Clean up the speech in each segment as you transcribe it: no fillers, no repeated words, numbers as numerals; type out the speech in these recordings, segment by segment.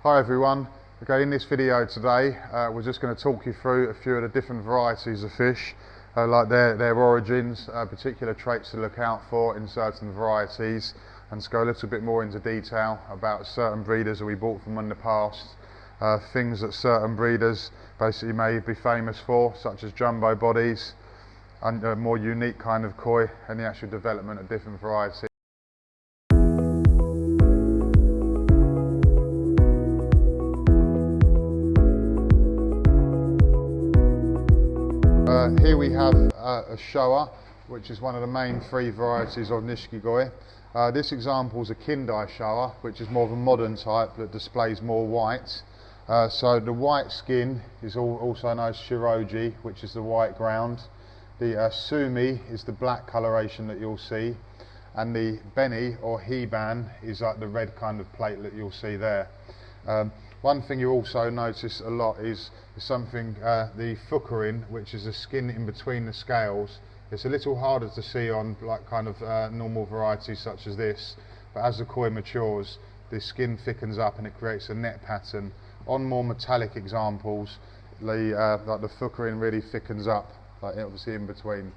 Hi everyone. Okay, in this video today we're just going to talk you through a few of the different varieties of fish, like their origins, particular traits to look out for in certain varieties, and to go a little bit more into detail about certain breeders that we bought from in the past, things that certain breeders basically may be famous for, such as jumbo bodies and a more unique kind of koi, and the actual development of different varieties. Here we have a Showa, which is one of the main three varieties of Nishikigoi. This example is a Kindai Showa, which is more of a modern type that displays more white. So the white skin is also known as Shiroji, which is the white ground. The Sumi is the black coloration that you'll see, and the Beni or Hiban is like the red kind of plate that you'll see there. One thing you also notice a lot is something, the fukurin, which is the skin in between the scales. It's a little harder to see on like kind of normal varieties such as this, but as the koi matures, the skin thickens up and it creates a net pattern. On more metallic examples, like the fukurin really thickens up, like obviously in between.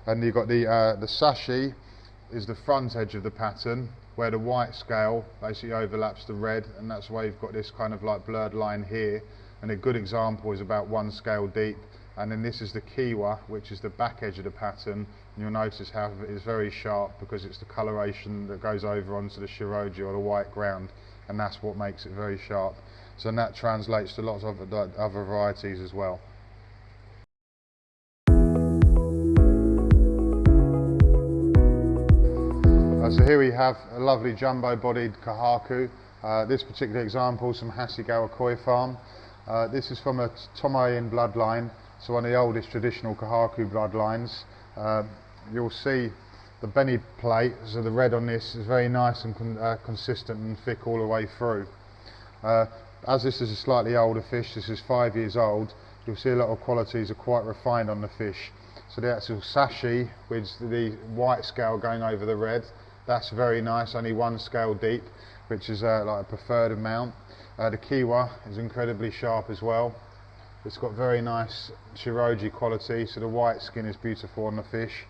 And you've got the sashi is the front edge of the pattern, where the white scale basically overlaps the red, and that's why you've got this kind of like blurred line here. And a good example is about one scale deep. And then this is the kiwa, which is the back edge of the pattern. And you'll notice how it is very sharp because it's the coloration that goes over onto the shiroji or the white ground, and that's what makes it very sharp. So that translates to lots of other varieties as well. So here we have a lovely jumbo-bodied Kohaku. This particular example is from Hasegawa Koi Farm. This is from a Tomoean bloodline, so one of the oldest traditional Kohaku bloodlines. You'll see the Beni plate, so the red on this is very nice and consistent and thick all the way through. As this is a slightly older fish, this is 5 years old, you'll see a lot of qualities are quite refined on the fish. So the actual sashi, with the white scale going over the red, that's very nice, only one scale deep, which is like a preferred amount. The kiwa is incredibly sharp as well. It's got very nice shiroji quality, so the white skin is beautiful on the fish.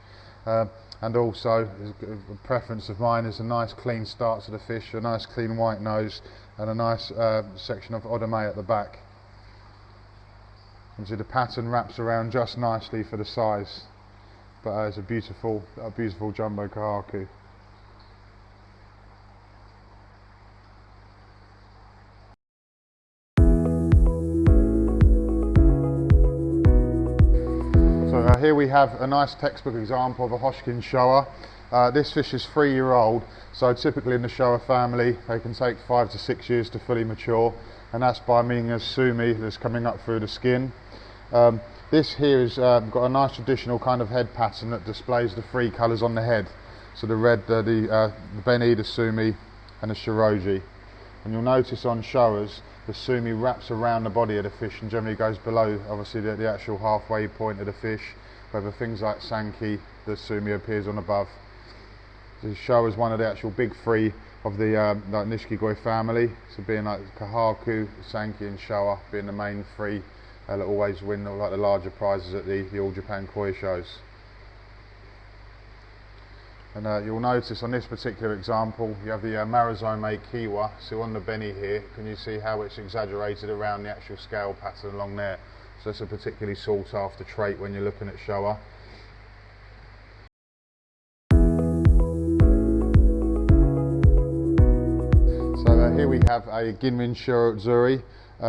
And also, a preference of mine is a nice clean start to the fish, a nice clean white nose, and a nice section of odame at the back. And so the pattern wraps around just nicely for the size, but it's a beautiful jumbo Kohaku. Here we have a nice textbook example of a Hoshikin Showa. This fish is 3-year-old, so typically in the Showa family they can take 5 to 6 years to fully mature, and that's by meaning of Sumi that's coming up through the skin. This here has got a nice traditional kind of head pattern that displays the 3 colours on the head. So the red, the Beni, the Sumi and the Shiroji. And you'll notice on Showas, the Sumi wraps around the body of the fish and generally goes below, obviously, the actual halfway point of the fish. Whether things like Sanki, the Sumi appears on above. The Showa is one of the actual big 3 of the like Nishikigoi family. So being like Kohaku, Sanki and Showa being the main 3 that always win like the larger prizes at the All Japan Koi shows. And you'll notice on this particular example, you have the Marizome Kiwa. So on the Beni here, can you see how it's exaggerated around the actual scale pattern along there? So it's a particularly sought after trait when you're looking at Showa. So here we have a Ginrin Shiro Utsuri.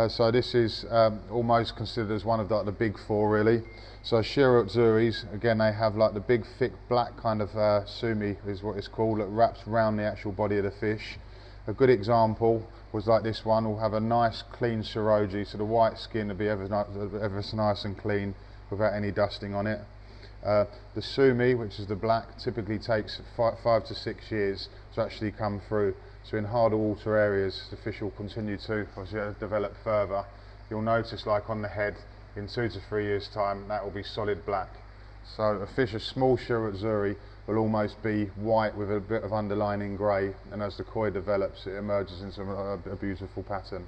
So this is almost considered as one of the big 4 really. So Shiro Utsuris, again they have like the big thick black kind of Sumi is what it's called, that wraps around the actual body of the fish. A good example was like this one, will have a nice clean shiroji, so the white skin will be ever so nice and clean without any dusting on it. The Sumi, which is the black, typically takes 5 to 6 years to actually come through. So in harder water areas, the fish will continue to develop further. You'll notice like on the head, in 2 to 3 years time, that will be solid black. So a fish, a small Shiro Utsuri, will almost be white with a bit of underlining grey, and as the koi develops it emerges into a beautiful pattern.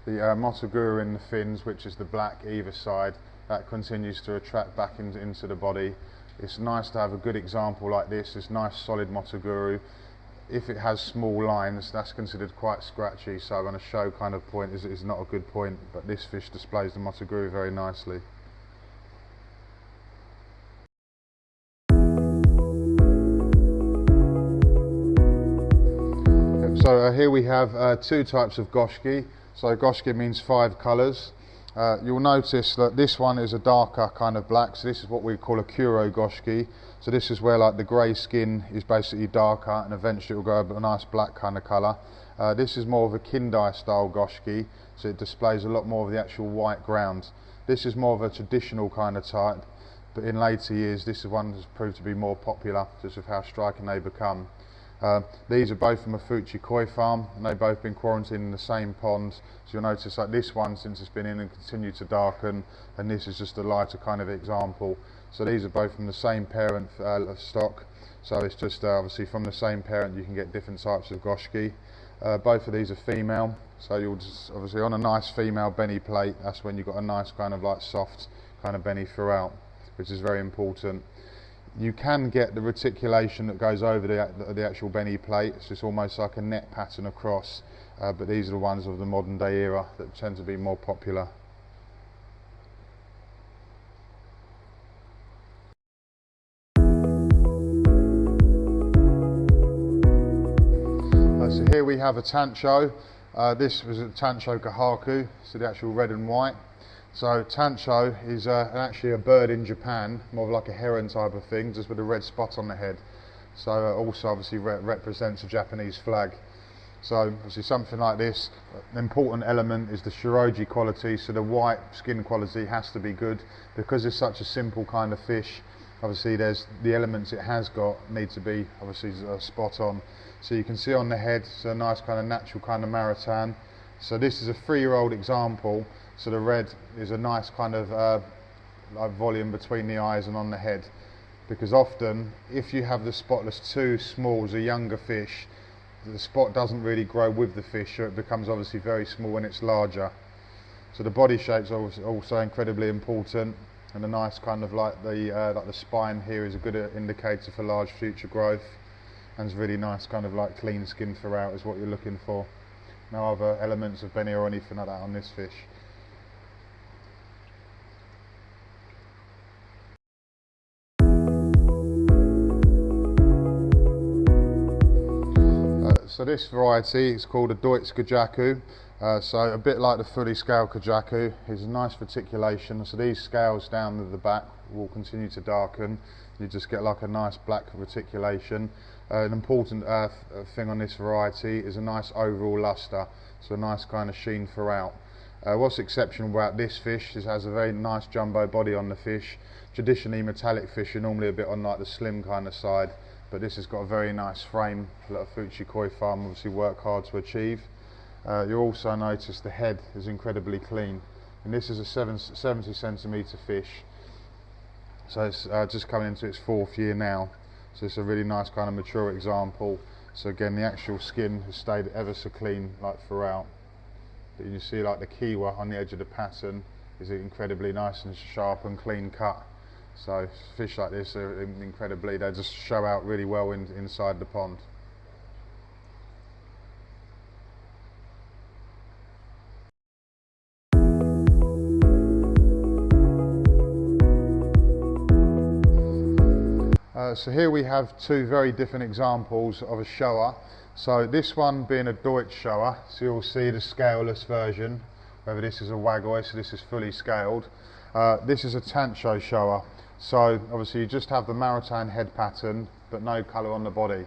The Motoguru in the fins, which is the black either side, that continues to attract back into the body. It's nice to have a good example like this nice solid Motoguru. If it has small lines, that's considered quite scratchy, so on a show kind of point is not a good point, but this fish displays the Motoguru very nicely. So here we have two types of Goshiki. So Goshiki means 5 colours. You'll notice that this one is a darker kind of black, so this is what we call a Kuro Goshiki. So this is where like the grey skin is basically darker and eventually it will go a nice black kind of colour. This is more of a Kindai style Goshiki, so it displays a lot more of the actual white ground. This is more of a traditional kind of type, but in later years this is one that's proved to be more popular just with how striking they become. These are both from Oofuchi koi farm, and they've both been quarantined in the same pond. So you'll notice like this one, since it's been in, and continued to darken, and this is just a lighter kind of example. So these are both from the same parent stock. So it's just obviously from the same parent you can get different types of Goshiki. Both of these are female, so you'll just obviously on a nice female benny plate, that's when you've got a nice kind of like soft kind of benny throughout, which is very important. You can get the reticulation that goes over the actual benny plate. It's just almost like a net pattern across, but these are the ones of the modern day era that tend to be more popular. So here we have a Tancho. This was a Tancho Kohaku, so the actual red and white. So Tancho is actually a bird in Japan, more of like a heron type of thing, just with a red spot on the head. So also obviously represents a Japanese flag. So obviously something like this, an important element is the shiroji quality, so the white skin quality has to be good. Because it's such a simple kind of fish, obviously there's the elements it has got need to be obviously spot on. So you can see on the head, it's a nice kind of natural kind of maritime. So this is a 3-year-old example. So the red is a nice kind of like volume between the eyes and on the head, because often if you have the spotless too small as a younger fish, the spot doesn't really grow with the fish, so it becomes obviously very small when it's larger. So the body shape's also incredibly important, and the nice kind of like the spine here is a good indicator for large future growth, and it's really nice kind of like clean skin throughout is what you're looking for. No other elements of benny or anything like that on this fish. So this variety is called a Doitsu Kujaku. So a bit like the fully scaled Kujaku, is a nice reticulation. So these scales down at the back will continue to darken. You just get like a nice black reticulation. An important thing on this variety is a nice overall luster, so a nice kind of sheen throughout. What's exceptional about this fish is it has a very nice jumbo body on the fish. Traditionally metallic fish are normally a bit on like the slim kind of side, but this has got a very nice frame that Oofuchi koi farm obviously work hard to achieve. You'll also notice the head is incredibly clean, and this is a 70 centimetre fish, so it's just coming into its 4th year now, so it's a really nice kind of mature example. So again, the actual skin has stayed ever so clean like throughout, but you see like the kiwa on the edge of the pattern is incredibly nice and sharp and clean cut. So fish like this are incredibly, they just show out really well inside the pond. So here we have two very different examples of a Showa. So this one being a Doitsu Showa, so you'll see the scaleless version, whether this is a Wagoi, so this is fully scaled. This is a Tancho Showa. So obviously you just have the maritime head pattern but no colour on the body.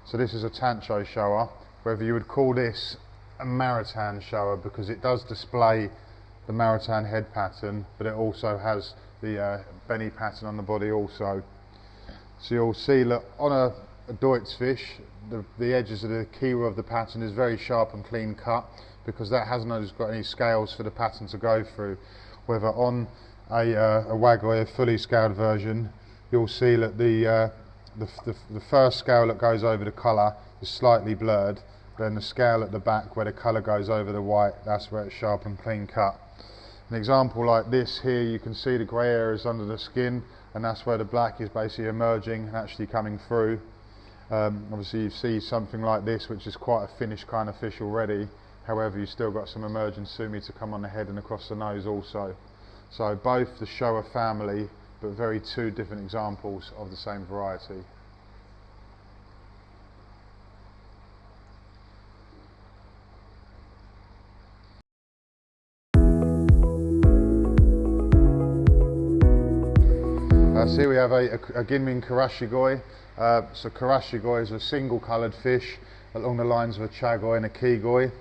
So this is a Tancho Showa, whether you would call this a maritime Showa because it does display the maritime head pattern, but it also has the benny pattern on the body also. So you'll see that on a Doitsu fish, the edges of the kiwa of the pattern is very sharp and clean cut, because that hasn't got any scales for the pattern to go through. Whether on a wagoi, a fully scaled version, you'll see that the first scale that goes over the colour is slightly blurred, then the scale at the back where the colour goes over the white, that's where it's sharp and clean cut. An example like this here, you can see the grey areas under the skin, and that's where the black is basically emerging and actually coming through. Obviously you see something like this which is quite a finished kind of fish already, however you've still got some emerging Sumi to come on the head and across the nose also. So both the Showa family, but very two different examples of the same variety. So here we have a Rin Karashigoi. So Karashigoi is a single coloured fish along the lines of a chagoi and a kigoi.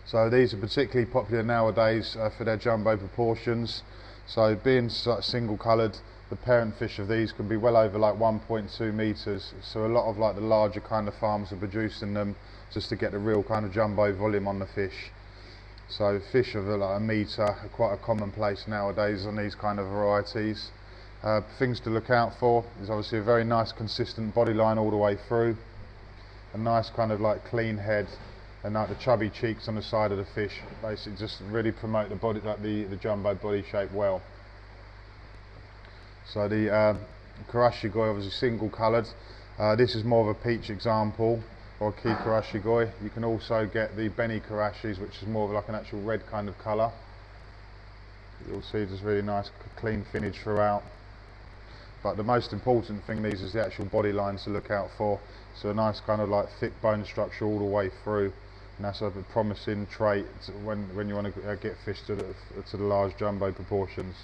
So these are particularly popular nowadays for their jumbo proportions. So being single coloured, the parent fish of these can be well over like 1.2 metres. So a lot of like the larger kind of farms are producing them just to get the real kind of jumbo volume on the fish. So fish of like a metre are quite a commonplace nowadays on these kind of varieties. Things to look out for is obviously a very nice consistent body line all the way through, a nice kind of like clean head, and like the chubby cheeks on the side of the fish basically just really promote the body, like the jumbo body shape well. So the Karashigoi obviously single coloured. This is more of a peach example, or Ki Karashigoi. You can also get the Beni Karashis, which is more of like an actual red kind of colour. You'll see just really nice clean finish throughout. But the most important thing these is the actual body lines to look out for. So a nice kind of like thick bone structure all the way through, and that's a promising trait when you want to get fish to the large jumbo proportions.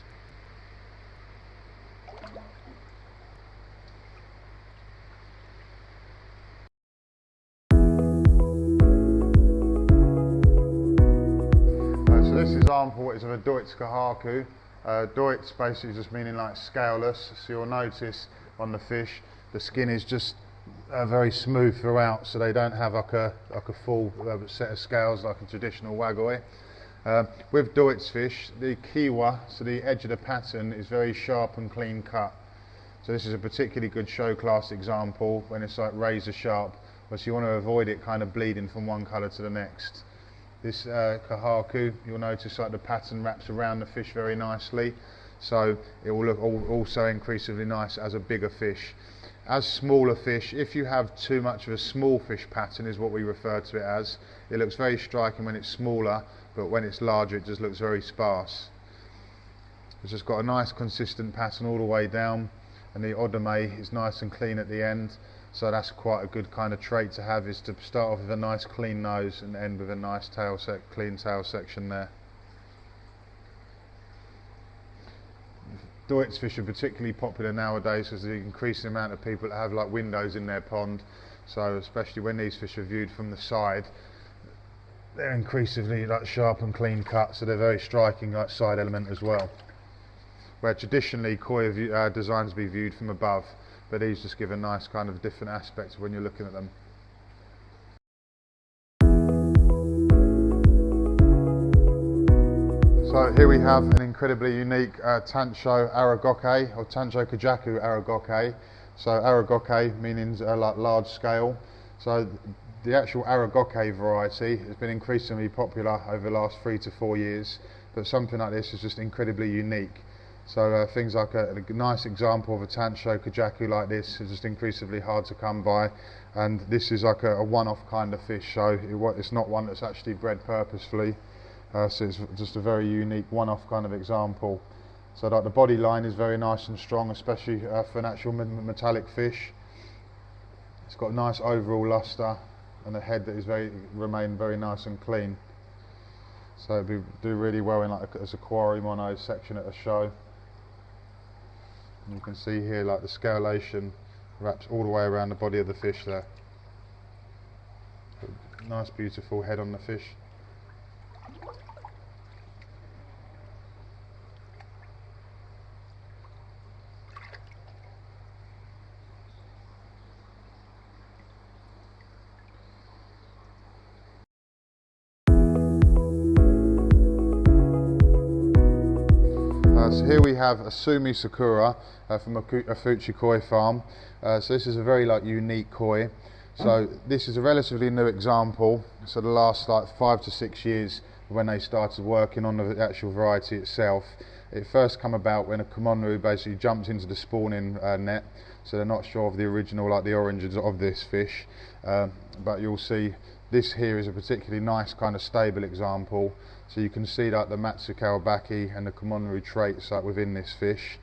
So this example is of a Doitsu Kohaku. Doitsu basically just meaning like scaleless, so you'll notice on the fish the skin is just very smooth throughout, so they don't have like a full set of scales like a traditional wagoi. With Doitsu fish, the kiwa, so the edge of the pattern, is very sharp and clean cut. So this is a particularly good show class example when it's like razor sharp, so you want to avoid it kind of bleeding from one colour to the next. This Kohaku, you'll notice like the pattern wraps around the fish very nicely, so it will look also increasingly nice as a bigger fish. As smaller fish, if you have too much of a small fish pattern, is what we refer to it as, it looks very striking when it's smaller, but when it's larger it just looks very sparse. It's just got a nice consistent pattern all the way down, and the odome is nice and clean at the end. So that's quite a good kind of trait to have, is to start off with a nice clean nose and end with a nice clean tail section there. Doitsu fish are particularly popular nowadays because of the increasing amount of people that have like windows in their pond. So especially when these fish are viewed from the side, they're increasingly like sharp and clean cut, so they're very striking like side element as well. Where traditionally koi designs to be viewed from above, but these just give a nice kind of different aspect when you're looking at them. So here we have an incredibly unique Tancho Aragoke, or Tancho Kujaku Aragoke. So Aragoke meaning like large scale. So the actual Aragoke variety has been increasingly popular over the last 3 to 4 years, but something like this is just incredibly unique. So things like a nice example of a Tancho Kujaku like this is just increasingly hard to come by, and this is like a one-off kind of fish, so it's not one that's actually bred purposefully, so it's just a very unique one-off kind of example. So like the body line is very nice and strong, especially for an actual metallic fish. It's got nice overall lustre and a head that is remain very nice and clean. So it'd do really well in like as a quarry mono section at a show. And you can see here like the scalation wraps all the way around the body of the fish there. Nice beautiful head on the fish. So So here we have a Sumi Sakura from a Oofuchi koi farm. So this is a very unique koi. So this is a relatively new example. So the last 5 to 6 years when they started working on the actual variety itself. It first come about when a komonru basically jumped into the spawning net. So they're not sure of the original, the origins of this fish. But you'll see this here is a particularly nice kind of stable example. So you can see the Matsukawa baki and the komonru traits within this fish.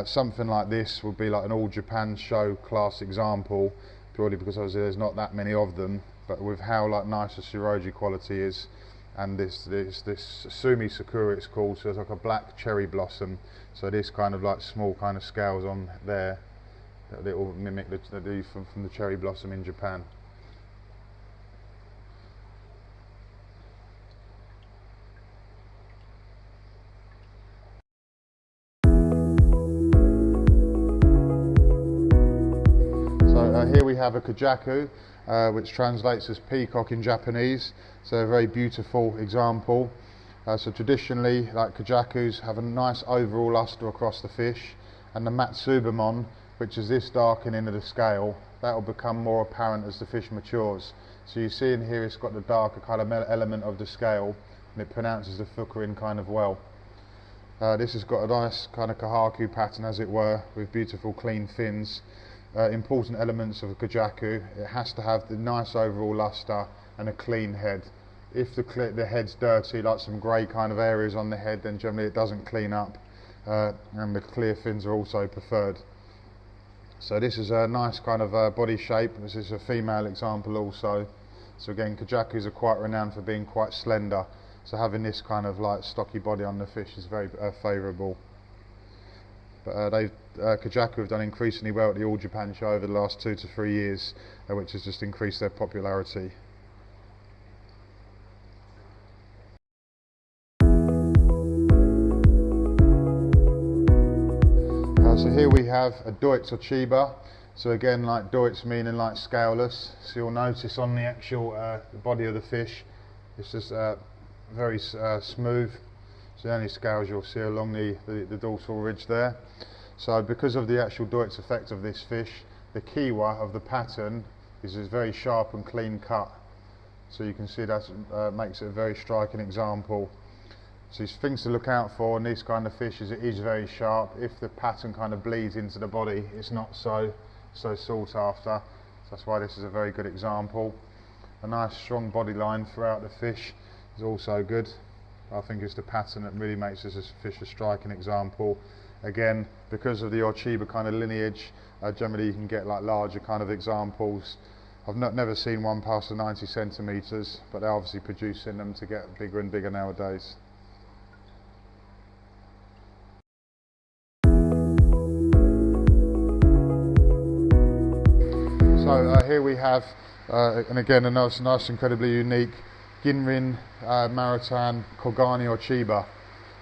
Something like this would be an all Japan show class example, purely because obviously there's not that many of them, but with how nice the shiroji quality is. And this Sumi Sakura it's called, so it's like a black cherry blossom. So this kind of small kind of scales on there that will mimic the do from the cherry blossom in Japan. Here we have a Kujaku, which translates as peacock in Japanese, so a very beautiful example. So traditionally, Kujakus have a nice overall luster across the fish, and the Matsubamon, which is this darkening of the scale, that will become more apparent as the fish matures. So you see in here it's got the darker kind of element of the scale, and it pronounces the fukurin kind of well. This has got a nice kind of Kohaku pattern, as it were, with beautiful clean fins. Important elements of a Kujaku, it has to have the nice overall luster and a clean head. If the head's dirty, some grey kind of areas on the head, then generally it doesn't clean up, and the clear fins are also preferred. So this is a nice kind of body shape. This is a female example also. So again, Kujakus are quite renowned for being quite slender, so having this kind of stocky body on the fish is very favourable. But Kujaku have done increasingly well at the All Japan show over the last 2 to 3 years, which has just increased their popularity. So here we have a Doitsu Ochiba. So again, Doitsu meaning scaleless. So you'll notice on the actual body of the fish, it's just very smooth. So the only scales you'll see along the dorsal ridge there. So because of the actual Doitsu effect of this fish, the kiwa of the pattern is very sharp and clean cut. So you can see that makes it a very striking example. So these things to look out for in these kind of fish is it is very sharp. If the pattern kind of bleeds into the body, it's not so sought after. So that's why this is a very good example. A nice strong body line throughout the fish is also good. I think it's the pattern that really makes this fish a striking example. Again, because of the Ochiba kind of lineage, generally you can get larger kind of examples. I've never seen one past the 90 centimetres, but they're obviously producing them to get bigger and bigger nowadays. So here we have, and again a nice incredibly unique Rin Marutan Kogane Ochiba.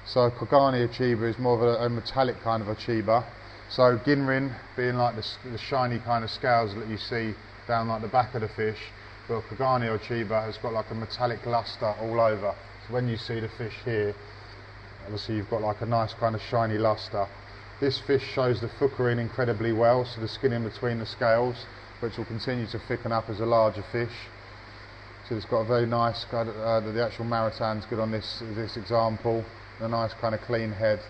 So Kogane Ochiba is more of a metallic kind of Ochiba. So Rin being the shiny kind of scales that you see down the back of the fish, but Kogane Ochiba has got a metallic luster all over. So when you see the fish here, obviously you've got a nice kind of shiny luster. This fish shows the fukurin incredibly well, so the skin in between the scales, which will continue to thicken up as a larger fish. So it's got a very nice kind of, the actual Marutan's good on this example, a nice kind of clean head.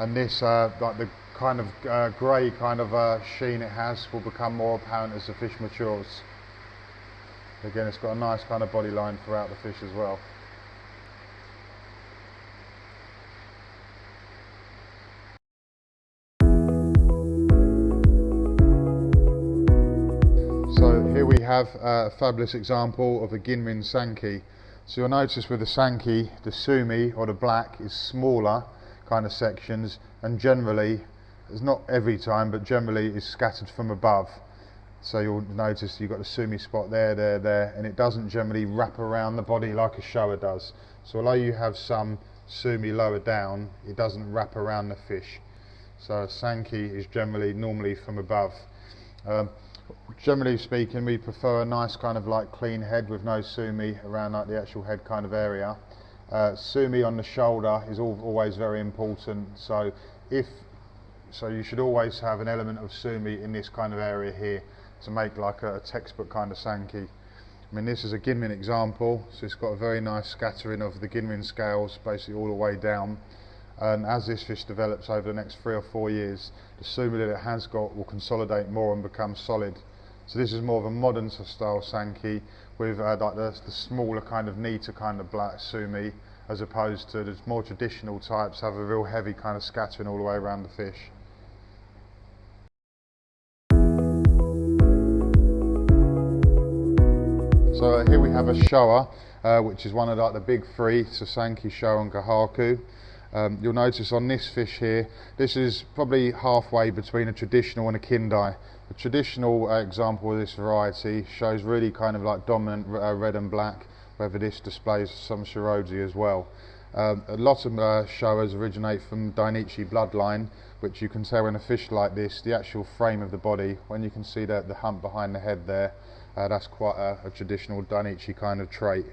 And this, the kind of grey kind of sheen it has will become more apparent as the fish matures. Again, it's got a nice kind of body line throughout the fish as well. So here we have a fabulous example of a Rin Sanki. So you'll notice with the Sanki, the Sumi or the black is smaller kind of sections, and generally, it's not every time, but generally is scattered from above. So you'll notice you've got the Sumi spot there, and it doesn't generally wrap around the body like a Showa does. So although you have some Sumi lower down, it doesn't wrap around the fish. So a Sanki is normally from above. Generally speaking, we prefer a nice kind of clean head with no Sumi around the actual head kind of area. Sumi on the shoulder is always very important. So you should always have an element of sumi in this kind of area here to make like a textbook kind of sanki. I mean, this is a ginrin example, so it's got a very nice scattering of the ginrin scales basically all the way down. And as this fish develops over the next 3 or 4 years, the sumi that it has got will consolidate more and become solid. So this is more of a modern style sanki with like the smaller kind of neater kind of black sumi, as opposed to the more traditional types have a real heavy kind of scattering all the way around the fish. So here we have a Showa, which is one of like the big three, Sasanki, Showa and Kohaku. You'll notice on this fish here, this is probably halfway between a traditional and a kindai. The traditional example of this variety shows really kind of like dominant red and black, whether this displays some shiroji as well. A lot of Showas originate from Dainichi bloodline, which you can tell in a fish like this, the actual frame of the body, when you can see the hump behind the head there, that's quite a traditional Dainichi kind of trait.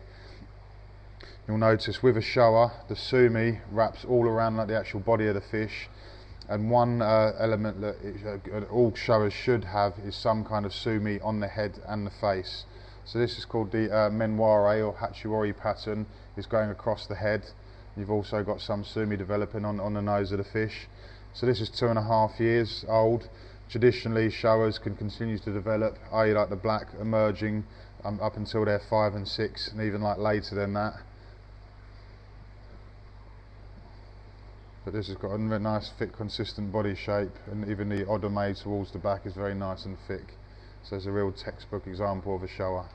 You'll notice with a Showa, the sumi wraps all around like the actual body of the fish, and one element that all Showas should have is some kind of sumi on the head and the face. So this is called the menware or hachiwari pattern, is going across the head. You've also got some sumi developing on the nose of the fish. So this is 2.5 years old. Traditionally, Showas can continue to develop, i.e. like the black emerging up until they're 5 and 6, and even like later than that. But this has got a nice, thick, consistent body shape, and even the odome towards the back is very nice and thick. So it's a real textbook example of a Showa.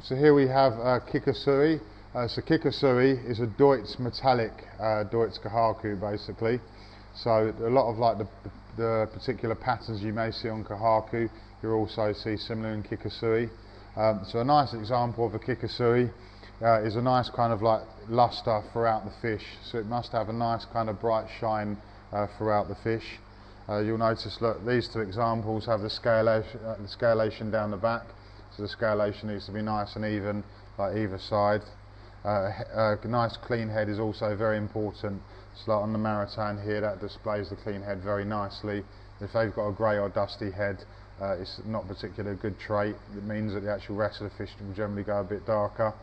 So here we have Kikasui. So Kikasui is a Doitsu metallic, Doitsu Kohaku basically. So a lot of like the particular patterns you may see on Kohaku, you'll also see similar in Kikasui. So a nice example of a Kikasui is a nice kind of like luster throughout the fish. So it must have a nice kind of bright shine throughout the fish. You'll notice, look, these two examples have the scalation down the back. So the scalation needs to be nice and even, like either side. A nice clean head is also very important. So like on the Maritain here, that displays the clean head very nicely. If they've got a grey or dusty head, it's not particularly a good trait. It means that the actual rest of the fish will generally go a bit darker.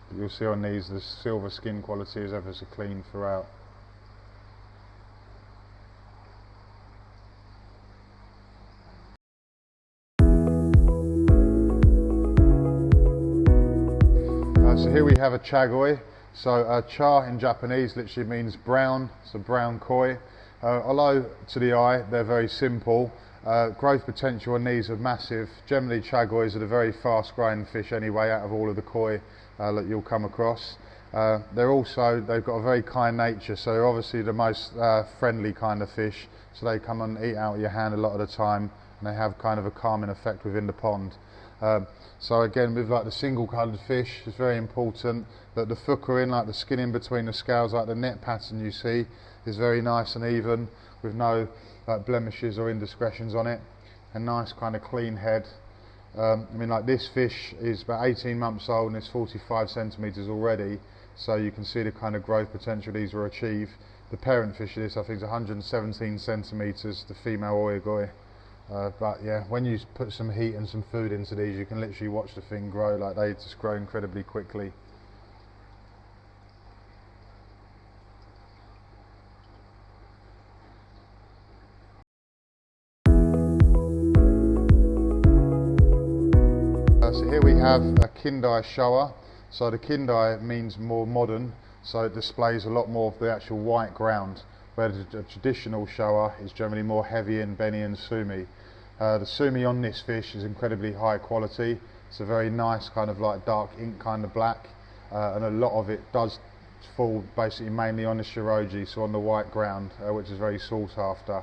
But you'll see on these the silver skin quality is ever so clean throughout. So here we have a chagoi. So cha in Japanese literally means brown, so brown koi. Although to the eye they're very simple, growth potential on these are massive. Generally chagois are the very fast growing fish anyway out of all of the koi that you'll come across. They've got a very kind nature, so they're obviously the most friendly kind of fish. So they come and eat out of your hand a lot of the time, and they have kind of a calming effect within the pond. So again, with like the single coloured fish, it's very important that the fukurin, like the skin in between the scales, like the net pattern you see, is very nice and even, with no like blemishes or indiscretions on it. A nice kind of clean head. I mean, like this fish is about 18 months old and it's 45 centimetres already, so you can see the kind of growth potential these will achieve. The parent fish of this, I think, is 117 centimetres, the female oyagoi. But yeah, when you put some heat and some food into these, you can literally watch the thing grow. Like they just grow incredibly quickly. So here we have a kindai Showa. So the kindai means more modern, so it displays a lot more of the actual white ground, where the traditional Showa is generally more heavy in beni and sumi. The sumi on this fish is incredibly high quality. It's a very nice kind of like dark ink kind of black, and a lot of it does fall basically mainly on the shiroji, so on the white ground, which is very sought after.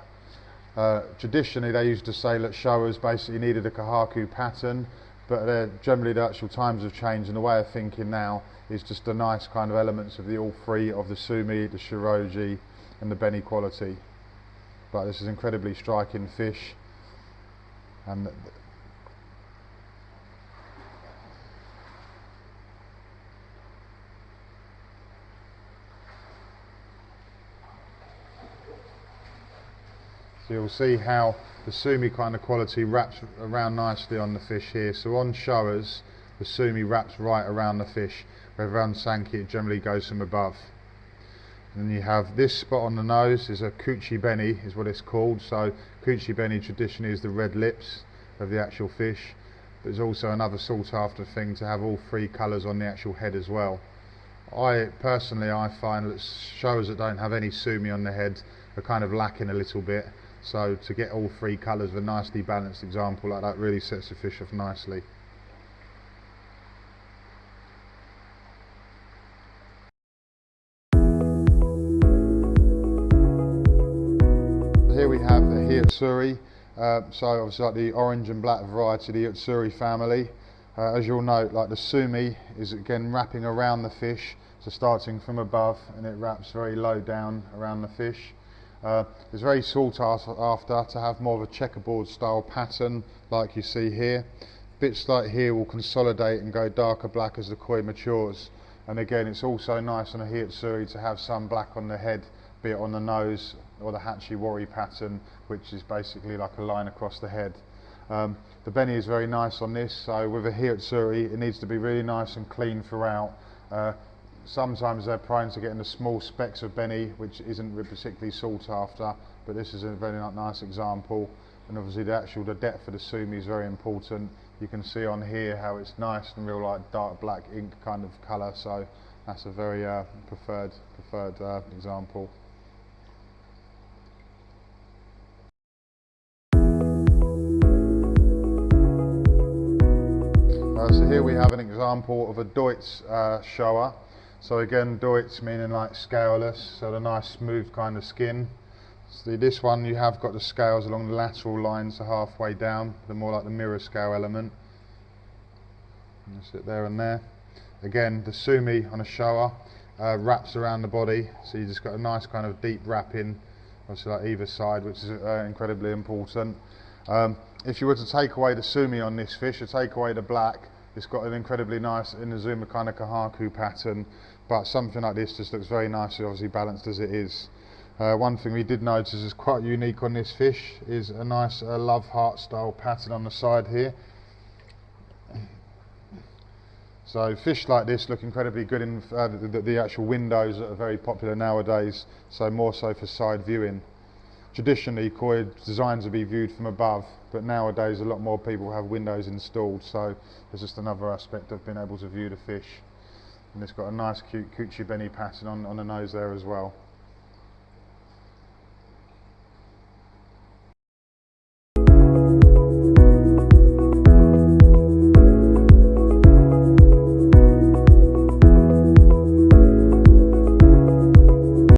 Traditionally they used to say that Showas basically needed a Kohaku pattern, but generally the actual times have changed, and the way of thinking now is just the nice kind of elements of the all three of the sumi, the shiroji and the beni quality. But this is incredibly striking fish, and So you'll see how the Sumi kind of quality wraps around nicely on the fish here. So on Showas, the Sumi wraps right around the fish, whereas on Sanki it generally goes from above. And then you have this spot on the nose is a kuchi beni, is what it's called. So kuchi beni traditionally is the red lips of the actual fish. There's also another sought after thing to have all three colours on the actual head as well. I find that Showas that don't have any Sumi on the head are kind of lacking a little bit. So to get all three colours of a nicely balanced example like that really sets the fish off nicely. Here we have the Utsuri, so obviously like the orange and black variety of the Utsuri family. As you'll note, like the Sumi is again wrapping around the fish, so starting from above and it wraps very low down around the fish. It's very sought after to have more of a checkerboard style pattern like you see here. Bits like here will consolidate and go darker black as the koi matures, and again it's also nice on a Utsuri to have some black on the head, be it on the nose or the Hachiwari pattern, which is basically like a line across the head. The beni is very nice on this, so with a Utsuri it needs to be really nice and clean throughout. Sometimes they're prone to getting the small specks of beni, which isn't particularly sought after, but this is a very nice example. And obviously the depth of the Sumi is very important. You can see on here how it's nice and real like dark black ink kind of colour, so that's a very preferred example. So here we have an example of a Doitsu Showa. So again, Doitsu meaning like scaleless, so the nice smooth kind of skin. So this one you have got the scales along the lateral lines, so halfway down, the more like the mirror scale element. That's it there and there. Again, the Sumi on a Showa wraps around the body, so you just got a nice kind of deep wrapping, obviously like either side, which is incredibly important. If you were to take away the Sumi on this fish, or take away the black, it's got an incredibly nice Inazuma kind of Kohaku pattern, but something like this just looks very nicely, obviously balanced as it is. One thing we did notice is quite unique on this fish is a nice love heart style pattern on the side here. So fish like this look incredibly good in the actual windows that are very popular nowadays, so more so for side viewing. Traditionally, koi designs to be viewed from above, but nowadays a lot more people have windows installed, so there's just another aspect of being able to view the fish. And it's got a nice cute kuchi beni pattern on the nose there as well.